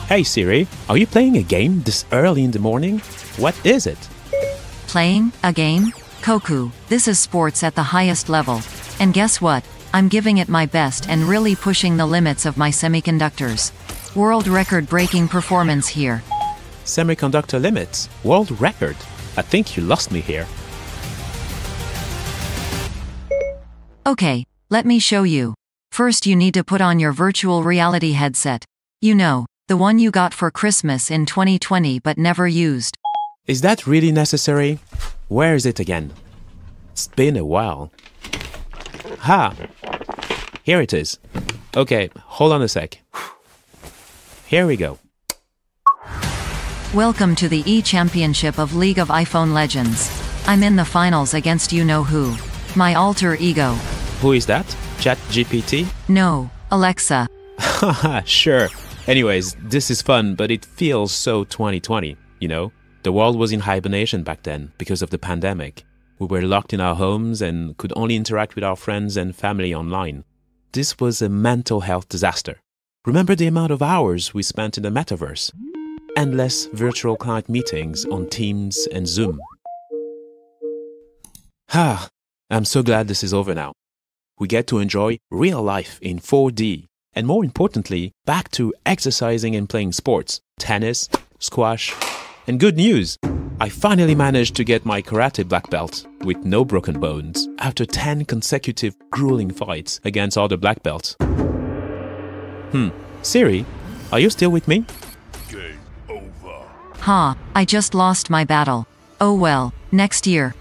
Hey Siri, are you playing a game this early in the morning? What is it? Playing a game? Koku, this is sports at the highest level. And guess what? I'm giving it my best and really pushing the limits of my semiconductors. World record-breaking performance here. Semiconductor limits? World record? I think you lost me here. Okay, let me show you. First you need to put on your virtual reality headset. You know, the one you got for Christmas in 2020 but never used. Is that really necessary? Where is it again? It's been a while. Ha! Here it is. Okay, hold on a sec. Here we go. Welcome to the E-Championship of League of iPhone Legends. I'm in the finals against you-know-who. My alter ego. Who is that? ChatGPT? No, Alexa. Haha, sure. Anyways, this is fun, but it feels so 2020, you know? The world was in hibernation back then because of the pandemic. We were locked in our homes and could only interact with our friends and family online. This was a mental health disaster. Remember the amount of hours we spent in the metaverse? Endless virtual client meetings on Teams and Zoom. I'm so glad this is over now. We get to enjoy real life in 4D. And more importantly, back to exercising and playing sports, tennis, squash. And good news, I finally managed to get my karate black belt with no broken bones after 10 consecutive grueling fights against other black belts. Siri, are you still with me? Game over. I just lost my battle. Oh well, next year.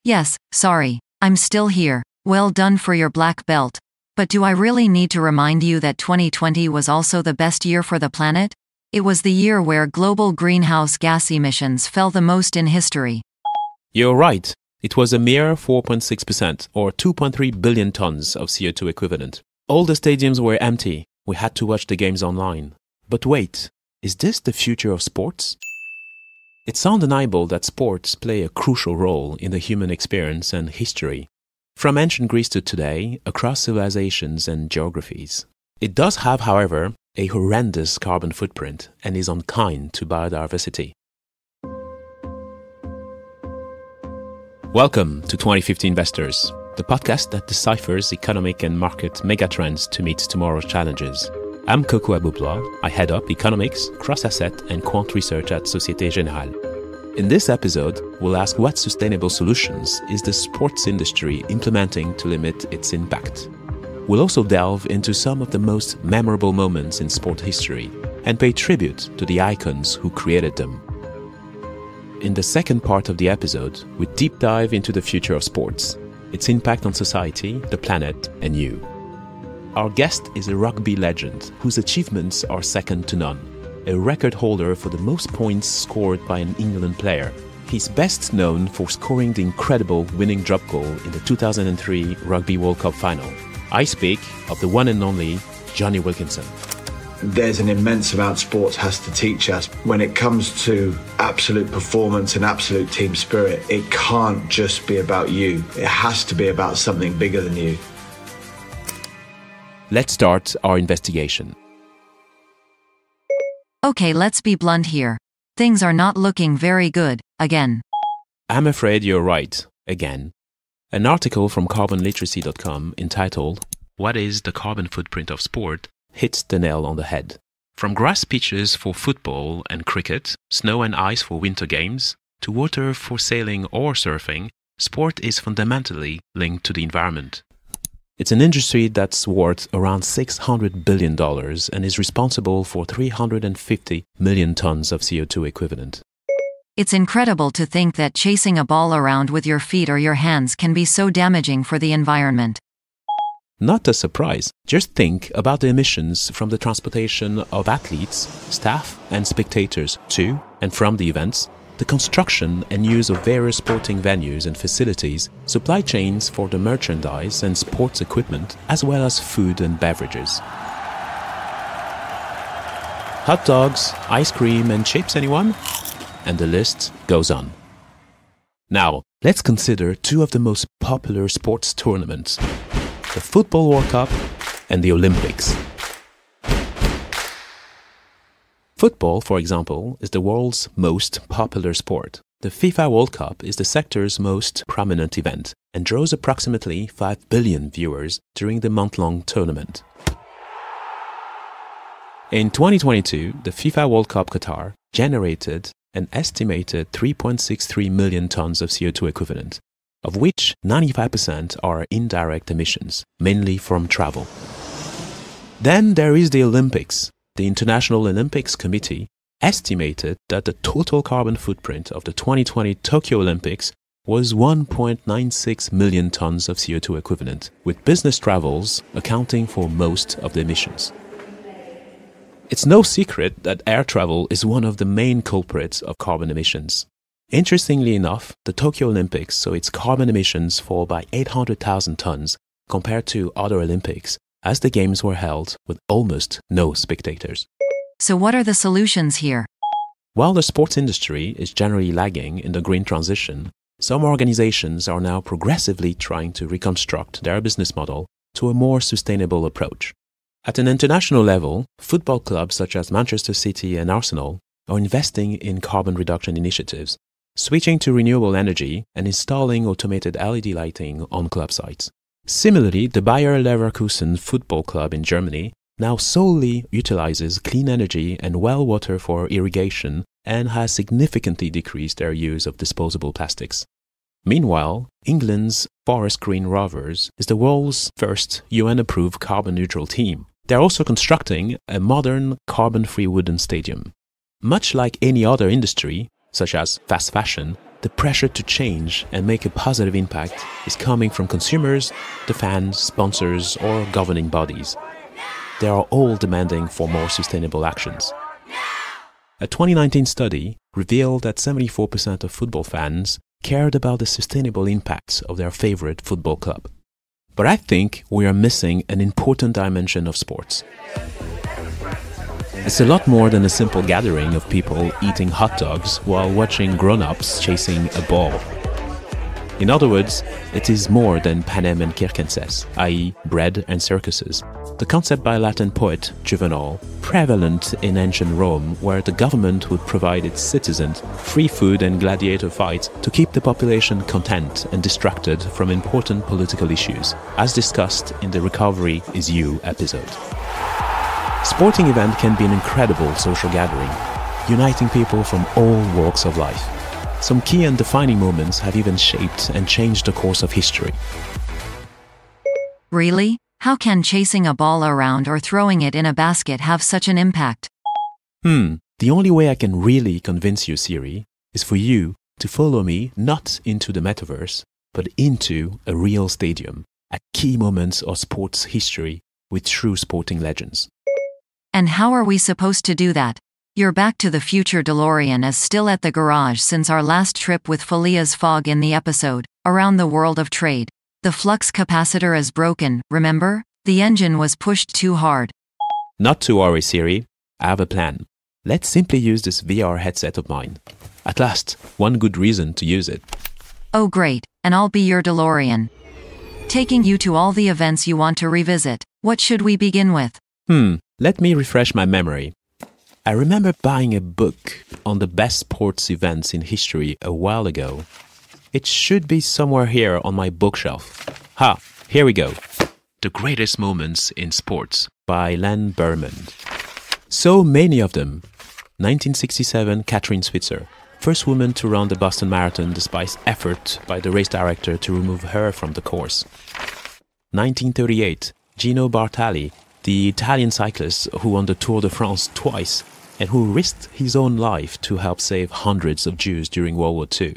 Yes, sorry, I'm still here. Well done for your black belt. But do I really need to remind you that 2020 was also the best year for the planet? It was the year where global greenhouse gas emissions fell the most in history. You're right. It was a mere 4.6% or 2.3 billion tons of CO2 equivalent. All the stadiums were empty. We had to watch the games online. But wait, is this the future of sports? It's undeniable that sports play a crucial role in the human experience and history. From ancient Greece to today, across civilizations and geographies. It does have, however, a horrendous carbon footprint and is unkind to biodiversity. Welcome to 2050 Investors, the podcast that deciphers economic and market megatrends to meet tomorrow's challenges. I'm Koku Abublois. I head up economics, cross-asset and quant research at Société Générale. In this episode, we'll ask what sustainable solutions is the sports industry implementing to limit its impact. We'll also delve into some of the most memorable moments in sport history and pay tribute to the icons who created them. In the second part of the episode, we deep dive into the future of sports, its impact on society, the planet, and you. Our guest is a rugby legend whose achievements are second to none. A record holder for the most points scored by an England player. He's best known for scoring the incredible winning drop goal in the 2003 Rugby World Cup final. I speak of the one and only Jonny Wilkinson. There's an immense amount sports has to teach us. When it comes to absolute performance and absolute team spirit, it can't just be about you. It has to be about something bigger than you. Let's start our investigation. Okay, let's be blunt here. Things are not looking very good, again. I'm afraid you're right, again. An article from carbonliteracy.com entitled, "What is the carbon footprint of sport?" hits the nail on the head. From grass pitches for football and cricket, snow and ice for winter games, to water for sailing or surfing, sport is fundamentally linked to the environment. It's an industry that's worth around $600 billion and is responsible for 350 million tons of CO2 equivalent. It's incredible to think that chasing a ball around with your feet or your hands can be so damaging for the environment. Not a surprise. Just think about the emissions from the transportation of athletes, staff and spectators to and from the events, the construction and use of various sporting venues and facilities, supply chains for the merchandise and sports equipment, as well as food and beverages. Hot dogs, ice cream and chips, anyone? And the list goes on. Now, let's consider two of the most popular sports tournaments, the Football World Cup and the Olympics. Football, for example, is the world's most popular sport. The FIFA World Cup is the sector's most prominent event and draws approximately 5 billion viewers during the month-long tournament. In 2022, the FIFA World Cup Qatar generated an estimated 3.63 million tons of CO2 equivalent, of which 95% are indirect emissions, mainly from travel. Then there is the Olympics. The International Olympics Committee estimated that the total carbon footprint of the 2020 Tokyo Olympics was 1.96 million tons of CO2 equivalent, with business travels accounting for most of the emissions. It's no secret that air travel is one of the main culprits of carbon emissions. Interestingly enough, the Tokyo Olympics saw its carbon emissions fall by 800,000 tons compared to other Olympics, as the Games were held with almost no spectators. So what are the solutions here? While the sports industry is generally lagging in the green transition, some organizations are now progressively trying to reconstruct their business model to a more sustainable approach. At an international level, football clubs such as Manchester City and Arsenal are investing in carbon reduction initiatives, switching to renewable energy and installing automated LED lighting on club sites. Similarly, the Bayer Leverkusen football club in Germany now solely utilizes clean energy and well water for irrigation and has significantly decreased their use of disposable plastics. Meanwhile, England's Forest Green Rovers is the world's first UN-approved carbon-neutral team. They're also constructing a modern carbon-free wooden stadium. Much like any other industry, such as fast fashion, the pressure to change and make a positive impact is coming from consumers, the fans, sponsors, or governing bodies. They are all demanding for more sustainable actions. A 2019 study revealed that 74% of football fans cared about the sustainable impacts of their favorite football club. But I think we are missing an important dimension of sports. It's a lot more than a simple gathering of people eating hot dogs while watching grown-ups chasing a ball. In other words, it is more than panem and circenses, i.e. bread and circuses. The concept by Latin poet Juvenal, prevalent in ancient Rome, where the government would provide its citizens free food and gladiator fights to keep the population content and distracted from important political issues, as discussed in the Recovery is You episode. Sporting event can be an incredible social gathering, uniting people from all walks of life. Some key and defining moments have even shaped and changed the course of history. Really? How can chasing a ball around or throwing it in a basket have such an impact? The only way I can really convince you, Siri, is for you to follow me not into the metaverse, but into a real stadium at key moments of sports history with true sporting legends. And how are we supposed to do that? Your Back to the Future DeLorean is still at the garage since our last trip with Phileas Fogg in the episode, Around the World of Trade. The flux capacitor is broken, remember? The engine was pushed too hard. Not to worry, Siri. I have a plan. Let's simply use this VR headset of mine. At last, one good reason to use it. Oh great, and I'll be your DeLorean. Taking you to all the events you want to revisit. What should we begin with? Let me refresh my memory. I remember buying a book on the best sports events in history a while ago. It should be somewhere here on my bookshelf. Here we go. The Greatest Moments in Sports by Len Berman. So many of them. 1967, Catherine Switzer, first woman to run the Boston Marathon despite effort by the race director to remove her from the course. 1938, Gino Bartali, the Italian cyclist who won the Tour de France twice and who risked his own life to help save hundreds of Jews during World War II.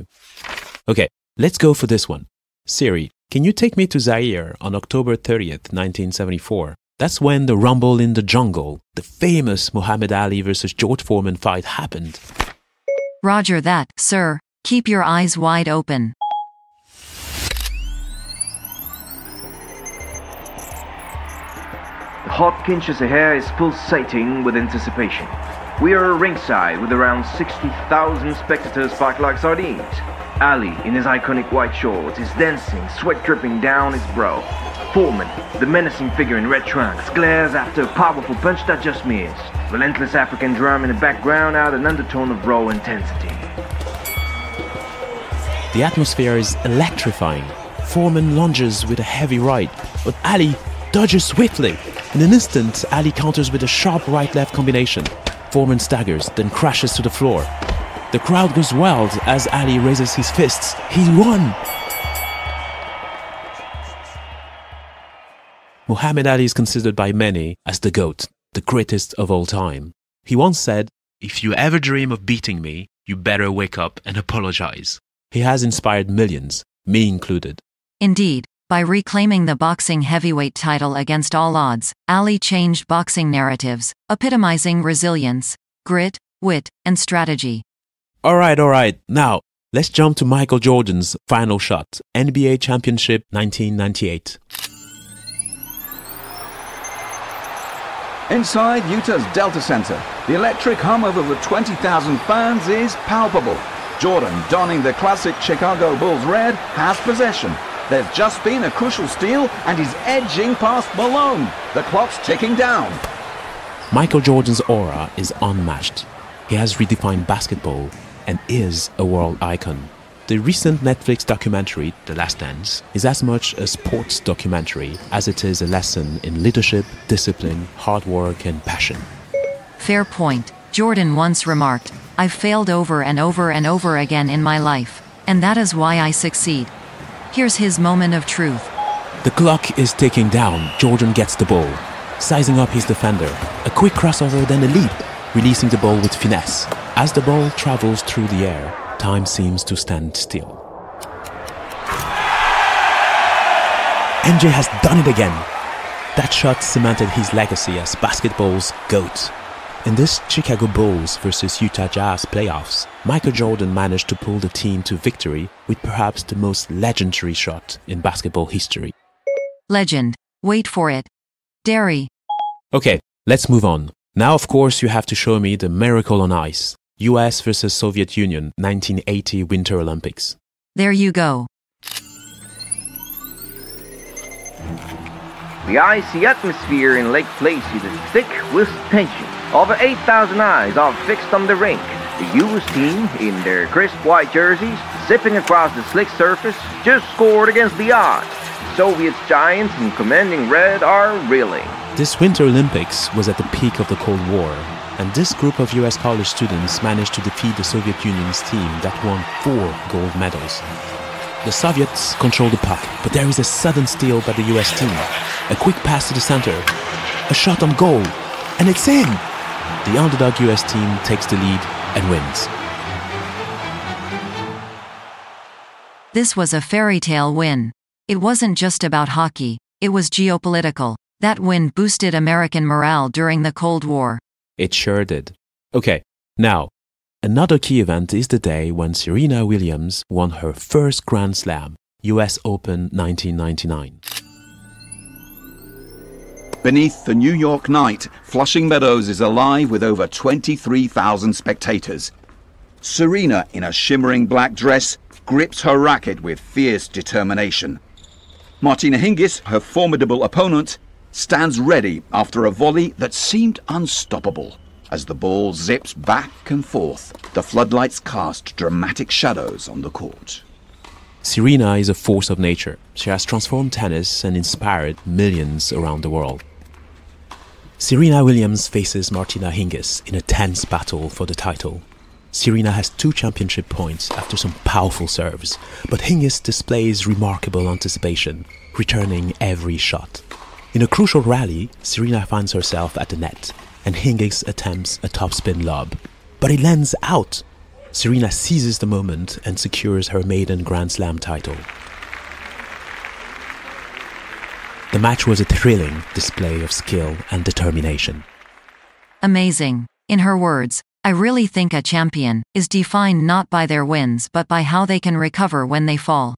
Okay, let's go for this one. Siri, can you take me to Zaire on October 30th, 1974? That's when the Rumble in the Jungle, the famous Muhammad Ali versus George Foreman fight happened. Roger that, sir. Keep your eyes wide open. Hot Kinshasa hair is pulsating with anticipation. We are ringside with around 60,000 spectators packed like sardines. Ali, in his iconic white shorts, is dancing, sweat dripping down his brow. Foreman, the menacing figure in red trunks, glares after a powerful punch that just missed. Relentless African drum in the background add an undertone of raw intensity. The atmosphere is electrifying. Foreman lunges with a heavy right, but Ali dodges swiftly. In an instant, Ali counters with a sharp right-left combination. Foreman staggers, then crashes to the floor. The crowd goes wild as Ali raises his fists. He won! Muhammad Ali is considered by many as the GOAT, the greatest of all time. He once said, "If you ever dream of beating me, you better wake up and apologize." He has inspired millions, me included. Indeed, by reclaiming the boxing heavyweight title against all odds, Ali changed boxing narratives, epitomizing resilience, grit, wit, and strategy. Alright, now let's jump to Michael Jordan's final shot, NBA Championship 1998. Inside Utah's Delta Center, the electric hum of over 20,000 fans is palpable. Jordan, donning the classic Chicago Bulls red, has possession. There's just been a crucial steal and he's edging past Malone. The clock's ticking down. Michael Jordan's aura is unmatched. He has redefined basketball and is a world icon. The recent Netflix documentary, The Last Dance, is as much a sports documentary as it is a lesson in leadership, discipline, hard work, and passion. Fair point. Jordan once remarked, "I've failed over and over and over again in my life, and that is why I succeed." Here's his moment of truth. The clock is ticking down. Jordan gets the ball, sizing up his defender. A quick crossover, then a leap, releasing the ball with finesse. As the ball travels through the air, time seems to stand still. MJ has done it again. That shot cemented his legacy as basketball's GOAT. In this Chicago Bulls versus Utah Jazz playoffs, Michael Jordan managed to pull the team to victory with perhaps the most legendary shot in basketball history. Legend. Wait for it. Dairy. Okay, let's move on. Now, of course, you have to show me the miracle on ice. US versus Soviet Union, 1980 Winter Olympics. There you go. The icy atmosphere in Lake Placid is thick with tension. Over 8,000 eyes are fixed on the rink. The US team, in their crisp white jerseys, zipping across the slick surface, just scored against the odds. Soviet's giants in commanding red are reeling. This Winter Olympics was at the peak of the Cold War, and this group of US college students managed to defeat the Soviet Union's team that won 4 gold medals. The Soviets control the puck, but there is a sudden steal by the US team. A quick pass to the center, a shot on goal, and it's in! The underdog US team takes the lead and wins. This was a fairy tale win. It wasn't just about hockey, it was geopolitical. That win boosted American morale during the Cold War. It sure did. Okay, now, another key event is the day when Serena Williams won her first Grand Slam, US Open 1999. Beneath the New York night, Flushing Meadows is alive with over 23,000 spectators. Serena, in a shimmering black dress, grips her racket with fierce determination. Martina Hingis, her formidable opponent, stands ready after a volley that seemed unstoppable. As the ball zips back and forth, the floodlights cast dramatic shadows on the court. Serena is a force of nature. She has transformed tennis and inspired millions around the world. Serena Williams faces Martina Hingis in a tense battle for the title. Serena has 2 championship points after some powerful serves, but Hingis displays remarkable anticipation, returning every shot. In a crucial rally, Serena finds herself at the net, and Hingis attempts a topspin lob, but it lands out. Serena seizes the moment and secures her maiden Grand Slam title. The match was a thrilling display of skill and determination. Amazing. In her words, "I really think a champion is defined not by their wins but by how they can recover when they fall."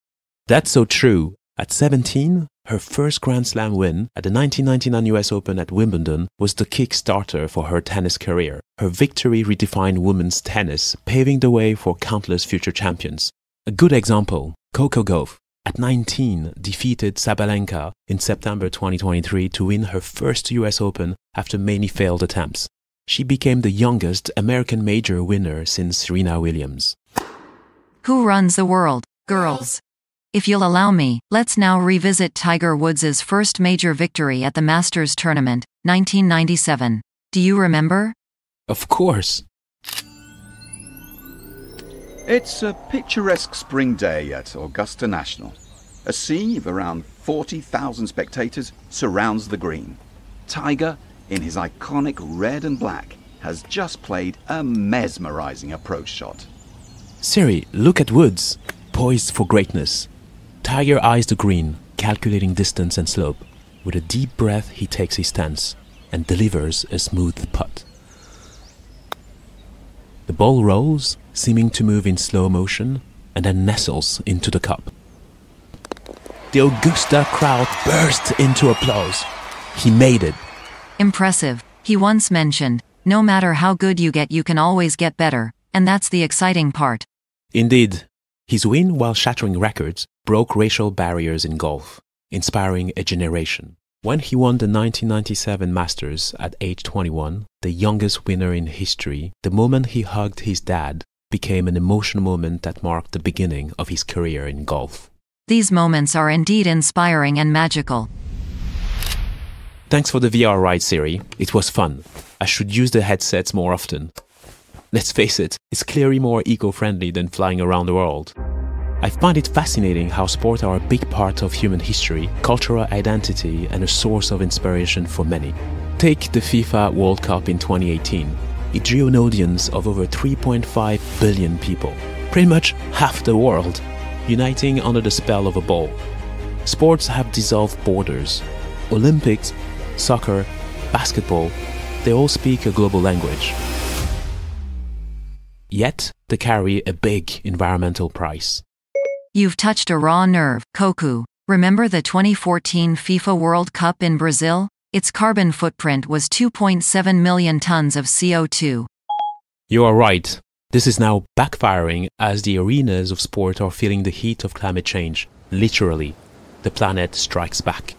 That's so true. At 17, her first Grand Slam win at the 1999 US Open at Wimbledon was the kick-starter for her tennis career. Her victory redefined women's tennis, paving the way for countless future champions. A good example, Coco Gauff, at 19, defeated Sabalenka in September 2023 to win her first US Open after many failed attempts. She became the youngest American major winner since Serena Williams. Who runs the world, girls? If you'll allow me, let's now revisit Tiger Woods' first major victory at the Masters Tournament, 1997. Do you remember? Of course. It's a picturesque spring day at Augusta National. A sea of around 40,000 spectators surrounds the green. Tiger, in his iconic red and black, has just played a mesmerizing approach shot. Siri, look at Woods, poised for greatness. Tiger eyes the green, calculating distance and slope. With a deep breath, he takes his stance and delivers a smooth putt. The ball rolls, seeming to move in slow motion, and then nestles into the cup. The Augusta crowd burst into applause. He made it. Impressive. He once mentioned, no matter how good you get, you can always get better, and that's the exciting part. Indeed. His win, while shattering records, broke racial barriers in golf, inspiring a generation. When he won the 1997 Masters at age 21, the youngest winner in history, the moment he hugged his dad became an emotional moment that marked the beginning of his career in golf. These moments are indeed inspiring and magical. Thanks for the VR ride, Siri. It was fun. I should use the headsets more often. Let's face it, it's clearly more eco-friendly than flying around the world. I find it fascinating how sports are a big part of human history, cultural identity, and a source of inspiration for many. Take the FIFA World Cup in 2018. It drew an audience of over 3.5 billion people, pretty much half the world, uniting under the spell of a ball. Sports have dissolved borders. Olympics, soccer, basketball, they all speak a global language. Yet, they carry a big environmental price. You've touched a raw nerve, Koku. Remember the 2014 FIFA World Cup in Brazil? Its carbon footprint was 2.7 million tons of CO2. You are right. This is now backfiring as the arenas of sport are feeling the heat of climate change. Literally, the planet strikes back.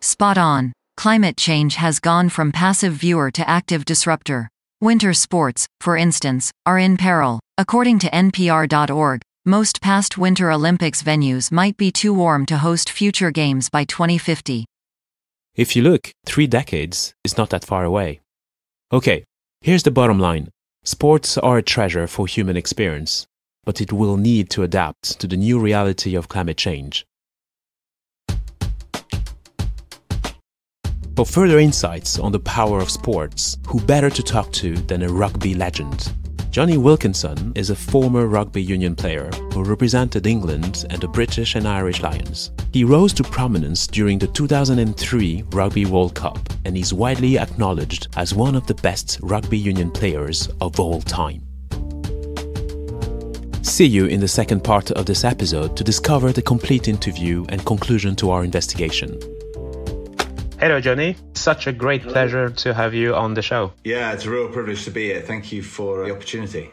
Spot on. Climate change has gone from passive viewer to active disruptor. Winter sports, for instance, are in peril. According to NPR.org, most past Winter Olympics venues might be too warm to host future games by 2050. If you look, 3 decades is not that far away. Okay, here's the bottom line. Sports are a treasure for human experience, but it will need to adapt to the new reality of climate change. For further insights on the power of sports, who better to talk to than a rugby legend? Jonny Wilkinson is a former rugby union player who represented England and the British and Irish Lions. He rose to prominence during the 2003 Rugby World Cup and is widely acknowledged as one of the best rugby union players of all time. See you in the second part of this episode to discover the complete interview and conclusion to our investigation. Hello, Jonny. Such a great pleasure to have you on the show. Yeah, it's a real privilege to be here. Thank you for the opportunity.